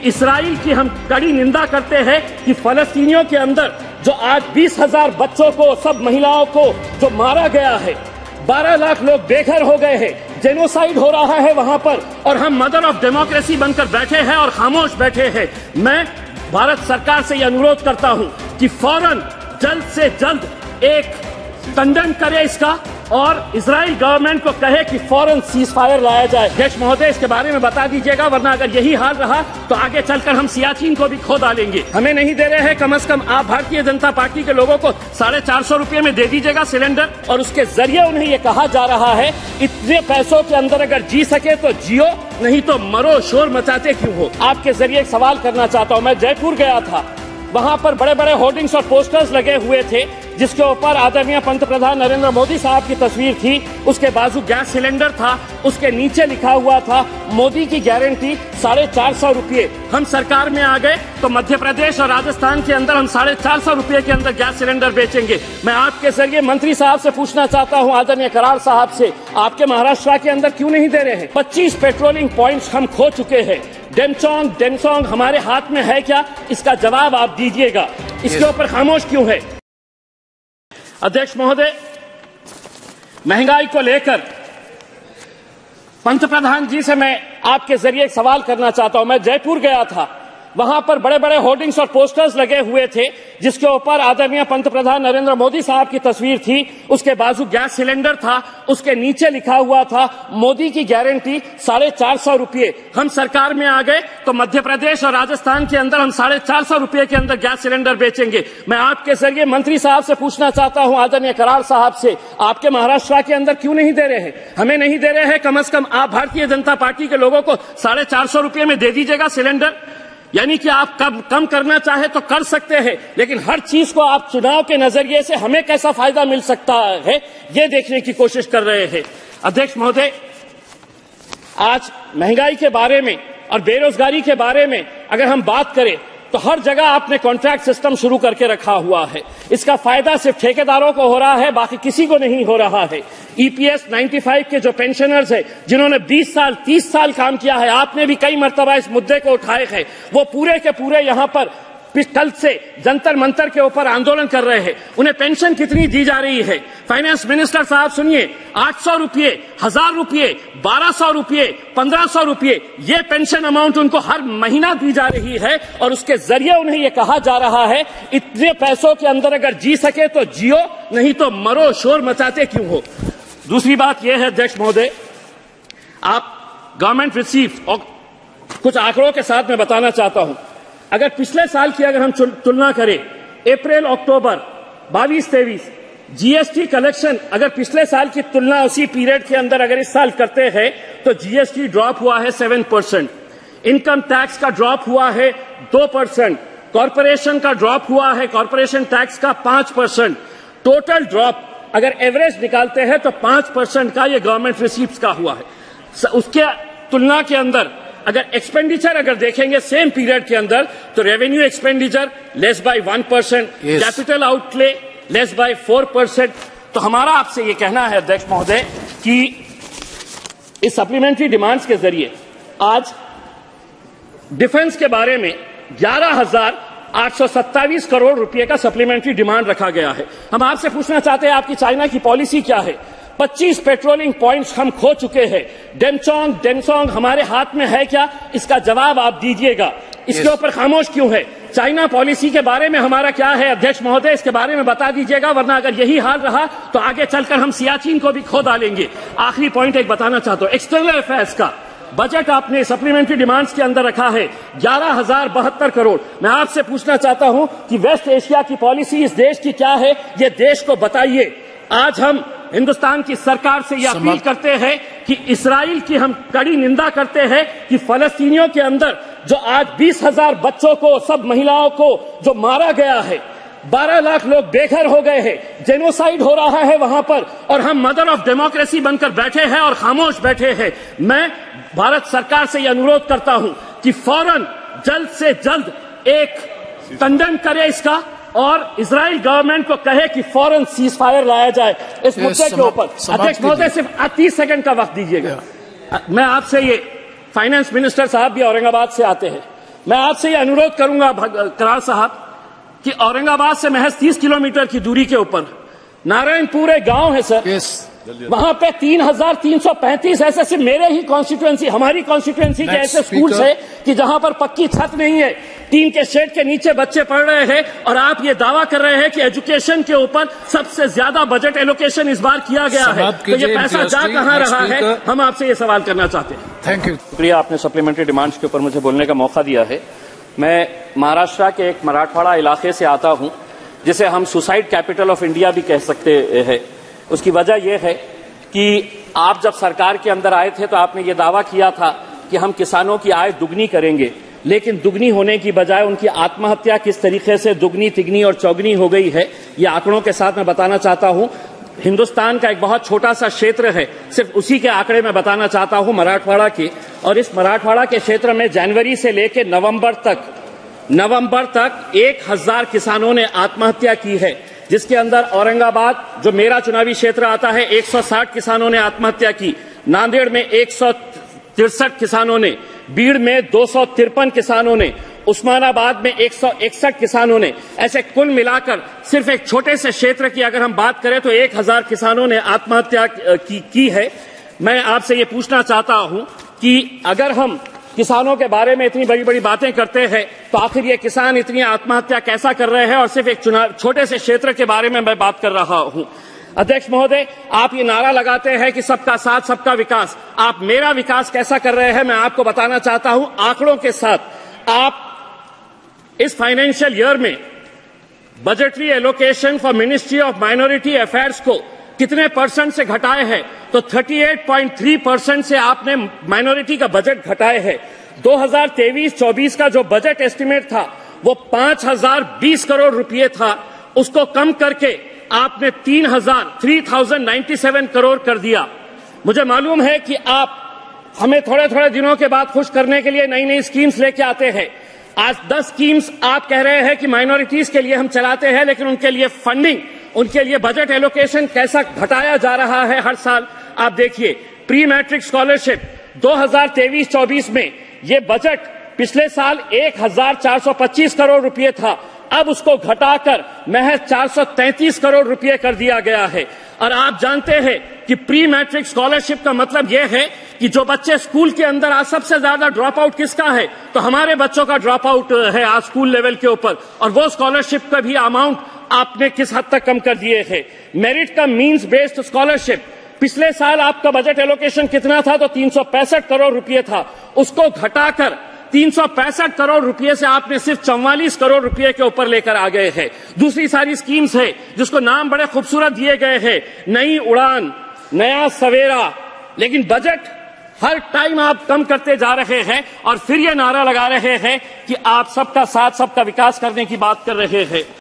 Israel की हम कड़ी निंदा करते हैं कि फलस्तीनियों के अंदर जो आज 20,000 बच्चों को, सब महिलाओं को जो मारा गया है, 12 लाख लोग बेघर हो गए हैं, जेनोसाइड हो रहा है वहां पर, और हम मदर ऑफ डेमोक्रेसी बनकर बैठे हैं और खामोश बैठे हैं। मैं भारत सरकार से यह अनुरोध करता हूं कि फौरन जल्द से जल्द एक कंडेम करे इसका और इजराइल गवर्नमेंट को कहे कि फौरन सीज फायर लाया जाए। अध्यक्ष महोदय, इसके बारे में बता दीजिएगा, वरना अगर यही हाल रहा तो आगे चलकर हम सियाचिन को भी खो डालेंगे। हमें नहीं दे रहे हैं, कम से कम आप भारतीय जनता पार्टी के लोगों को 450 रुपये में दे दीजिएगा सिलेंडर, और उसके जरिए उन्हें ये कहा जा रहा है इतने पैसों के अंदर अगर जी सके तो जियो, नहीं तो मरो, शोर मचाते क्यों हो। आपके जरिए एक सवाल करना चाहता हूँ। मैं जयपुर गया था, वहां पर बड़े बड़े होर्डिंग्स और पोस्टर्स लगे हुए थे जिसके ऊपर आदरणीय पंतप्रधान नरेंद्र मोदी साहब की तस्वीर थी, उसके बाजू गैस सिलेंडर था, उसके नीचे लिखा हुआ था मोदी की गारंटी 450 रुपये। हम सरकार में आ गए तो मध्य प्रदेश और राजस्थान के अंदर हम 450 रुपये के अंदर गैस सिलेंडर बेचेंगे। मैं आपके जरिए मंत्री साहब से पूछना चाहता हूं, आदरणीय करार साहब से, आपके महाराष्ट्र के अंदर क्यों नहीं दे रहे हैं? 25 पेट्रोलिंग पॉइंट्स हम खो चुके हैं। डेमसोंग हमारे हाथ में है क्या? इसका जवाब आप दीजिएगा। इसके ऊपर खामोश क्यों है? अध्यक्ष महोदय, महंगाई को लेकर पंतप्रधान जी से मैं आपके जरिए एक सवाल करना चाहता हूं। मैं जयपुर गया था, वहां पर बड़े बड़े होर्डिंग्स और पोस्टर्स लगे हुए थे जिसके ऊपर आदरणीय पंतप्रधान नरेंद्र मोदी साहब की तस्वीर थी, उसके बाजू गैस सिलेंडर था, उसके नीचे लिखा हुआ था मोदी की गारंटी 450 रुपये। हम सरकार में आ गए तो मध्य प्रदेश और राजस्थान के अंदर हम 450 रुपये के अंदर गैस सिलेंडर बेचेंगे। मैं आपके जरिए मंत्री साहब से पूछना चाहता हूं, आदरणीय करार साहब से, आपके महाराष्ट्र के अंदर क्यों नहीं दे रहे हैं? हमें नहीं दे रहे हैं, कम से कम आप भारतीय जनता पार्टी के लोगों को 450 रुपये में दे दीजिएगा सिलेंडर। यानी कि आप कम करना चाहे तो कर सकते हैं, लेकिन हर चीज को आप चुनाव के नजरिए से हमें कैसा फायदा मिल सकता है ये देखने की कोशिश कर रहे हैं। अध्यक्ष महोदय, आज महंगाई के बारे में और बेरोजगारी के बारे में अगर हम बात करें तो हर जगह आपने कॉन्ट्रैक्ट सिस्टम शुरू करके रखा हुआ है। इसका फायदा सिर्फ ठेकेदारों को हो रहा है, बाकी किसी को नहीं हो रहा है। EPS 95 के जो पेंशनर्स हैं, जिन्होंने 20 साल 30 साल काम किया है, आपने भी कई मर्तबा इस मुद्दे को उठाए हैं, वो पूरे के पूरे यहां पर कल से जंतर मंतर के ऊपर आंदोलन कर रहे हैं। उन्हें पेंशन कितनी दी जा रही है? फाइनेंस मिनिस्टर साहब सुनिए, 800 रुपये, 1000 रुपये, 1200 रुपये, 1500 रुपये, ये पेंशन अमाउंट उनको हर महीना दी जा रही है, और उसके जरिए उन्हें यह कहा जा रहा है इतने पैसों के अंदर अगर जी सके तो जियो, नहीं तो मरो, शोर मचाते क्यों हो। दूसरी बात यह है अध्यक्ष महोदय, आप गवर्नमेंट रिसीव्ड, और कुछ आंकड़ों के साथ मैं बताना चाहता हूं, अगर पिछले साल की अगर हम तुलना करें, अप्रैल अक्टूबर 22-23 जीएसटी कलेक्शन अगर पिछले साल की तुलना उसी पीरियड के अंदर अगर इस साल करते हैं तो जीएसटी ड्रॉप हुआ है 7%, इनकम टैक्स का ड्रॉप हुआ है 2%, कॉर्पोरेशन का ड्रॉप हुआ है, कॉर्पोरेशन टैक्स का 5%, टोटल ड्रॉप अगर एवरेज निकालते हैं तो 5% का ये गवर्नमेंट रिसीप्ट्स का हुआ है। उसके तुलना के अंदर अगर एक्सपेंडिचर अगर देखेंगे सेम पीरियड के अंदर तो revenue expenditure less bye 1%, capital outlay less bye 4%। तो हमारा आपसे ये कहना है अध्यक्ष महोदय कि इस सप्लीमेंट्री डिमांड्स के जरिए आज डिफेंस के बारे में 11,827 करोड़ रुपए का सप्लीमेंट्री डिमांड रखा गया है। हम आपसे पूछना चाहते हैं आपकी चाइना की पॉलिसी क्या है? 25 पेट्रोलिंग पॉइंट्स हम खो चुके हैं। डेमसोंग हमारे हाथ में है क्या? इसका जवाब आप दीजिएगा। इसके ऊपर खामोश क्यों है? चाइना पॉलिसी के बारे में हमारा क्या है अध्यक्ष महोदय? इसके बारे में बता दीजिएगा, वरना अगर यही हाल रहा तो आगे चलकर हम सियाचिन को भी खो डालेंगे। आखिरी पॉइंट एक बताना चाहता हूं, एक्सटर्नल अफेयर्स का बजट आपने सप्लीमेंट्री डिमांड्स के अंदर रखा है 11,072 करोड़। मैं आपसे पूछना चाहता हूं कि वेस्ट एशिया की पॉलिसी इस देश की क्या है, ये देश को बताइए। आज हम हिंदुस्तान की सरकार से यह अपील करते हैं कि इसराइल की हम कड़ी निंदा करते हैं कि फलस्तीनियों के अंदर जो आज 20,000 बच्चों को, सब महिलाओं को जो मारा गया है, 12 लाख लोग बेघर हो गए हैं, जेनोसाइड हो रहा है वहां पर, और हम मदर ऑफ डेमोक्रेसी बनकर बैठे हैं और खामोश बैठे हैं। मैं भारत सरकार से यह अनुरोध करता हूं कि फौरन जल्द से जल्द एक कंडेम करे इसका, और इजराइल गवर्नमेंट को कहे कि फौरन सीज फायर लाया जाए इस मुद्दे के ऊपर। अध्यक्ष महोदय, सिर्फ 30 सेकंड का वक्त दीजिएगा। मैं आपसे ये, फाइनेंस मिनिस्टर साहब भी औरंगाबाद से आते हैं, मैं आपसे ये अनुरोध करूंगा करार साहब कि औरंगाबाद से महज 30 किलोमीटर की दूरी के ऊपर नारायणपुर एक गांव है सर, वहां पे 3,335 ऐसे सिर्फ मेरे ही कॉन्स्टिट्यूएंसी, हमारी कॉन्स्टिट्यूएंसी के ऐसे स्कूल्स है कि जहां पर पक्की छत नहीं है, टीन के शेड के नीचे बच्चे पढ़ रहे हैं, और आप ये दावा कर रहे हैं कि एजुकेशन के ऊपर सबसे ज्यादा बजट एलोकेशन इस बार किया गया है। तो ये पैसा जा कहां रहा है, हम आपसे ये सवाल करना चाहते हैं। Thank you. शुक्रिया, आपने सप्लीमेंट्री डिमांड्स के ऊपर मुझे बोलने का मौका दिया है। मैं महाराष्ट्र के एक मराठवाड़ा इलाके से आता हूं, जिसे हम सुसाइड कैपिटल ऑफ इंडिया भी कह सकते हैं। उसकी वजह यह है कि आप जब सरकार के अंदर आए थे तो आपने ये दावा किया था कि हम किसानों की आय दुगनी करेंगे, लेकिन दुगनी होने की बजाय उनकी आत्महत्या किस तरीके से दुगनी, तिगनी और चौगनी हो गई है, ये आंकड़ों के साथ मैं बताना चाहता हूं। हिंदुस्तान का एक बहुत छोटा सा क्षेत्र है, सिर्फ उसी के आंकड़े में बताना चाहता हूं, मराठवाड़ा के, और इस मराठवाड़ा के क्षेत्र में जनवरी से लेकर नवंबर तक 1000 किसानो63 ने आत्महत्या की है, जिसके अंदर औरंगाबाद जो मेरा चुनावी क्षेत्र आता है 160 किसानों ने आत्महत्या की, नांदेड़ में 163 किसानों ने, बीड़ में 253 किसानों ने, उस्मानाबाद में 161 किसानों ने, ऐसे कुल मिलाकर सिर्फ एक छोटे से क्षेत्र की अगर हम बात करें तो 1000 किसानों ने आत्महत्या की है। मैं आपसे ये पूछना चाहता हूं कि अगर हम किसानों के बारे में इतनी बड़ी बड़ी बातें करते हैं तो आखिर ये किसान इतनी आत्महत्या कैसा कर रहे हैं, और सिर्फ एक छोटे से क्षेत्र के बारे में मैं बात कर रहा हूं। अध्यक्ष महोदय, आप ये नारा लगाते हैं कि सबका साथ सबका विकास, आप मेरा विकास कैसा कर रहे हैं मैं आपको बताना चाहता हूं आंकड़ों के साथ। आप इस फाइनेंशियल ईयर में budgetary allocation for ministry of minority affairs को कितने परसेंट से घटाए हैं, तो 38.3% से आपने माइनॉरिटी का बजट घटाए हैं। 2023-24 का जो बजट एस्टिमेट था वो 5020 करोड़ रुपए था, उसको कम करके आपने 3097 करोड़ कर दिया। मुझे मालूम है कि आप हमें थोड़े थोड़े दिनों के बाद खुश करने के लिए नई नई स्कीम्स लेके आते हैं। आज 10 स्कीम्स आप कह रहे हैं कि माइनॉरिटीज के लिए हम चलाते हैं, लेकिन उनके लिए फंडिंग, उनके लिए बजट एलोकेशन कैसा घटाया जा रहा है हर साल। आप देखिए, प्री मैट्रिक स्कॉलरशिप 2023-24 में ये बजट पिछले साल 1425 करोड़ रुपए था, अब उसको घटाकर महज 433 करोड़ रुपए कर दिया गया है। और आप जानते हैं कि प्री मैट्रिक स्कॉलरशिप का मतलब यह है कि जो बच्चे स्कूल के अंदर आज सबसे ज्यादा ड्रॉप आउट किसका है, तो हमारे बच्चों का ड्रॉप आउट है आज स्कूल लेवल के ऊपर, और वो स्कॉलरशिप का भी अमाउंट आपने किस हद तक कम कर दिए हैं। मेरिट का मीन्स बेस्ड स्कॉलरशिप, पिछले साल आपका बजट एलोकेशन कितना था, तो 365 करोड़ रुपए था, उसको घटाकर 365 करोड़ रुपए से आपने सिर्फ 44 करोड़ रुपए के ऊपर लेकर आ गए हैं। दूसरी सारी स्कीम्स है जिसको नाम बड़े खूबसूरत दिए गए हैं, नई उड़ान, नया सवेरा, लेकिन बजट हर टाइम आप कम करते जा रहे हैं, और फिर ये नारा लगा रहे हैं कि आप सबका साथ सबका विकास करने की बात कर रहे हैं।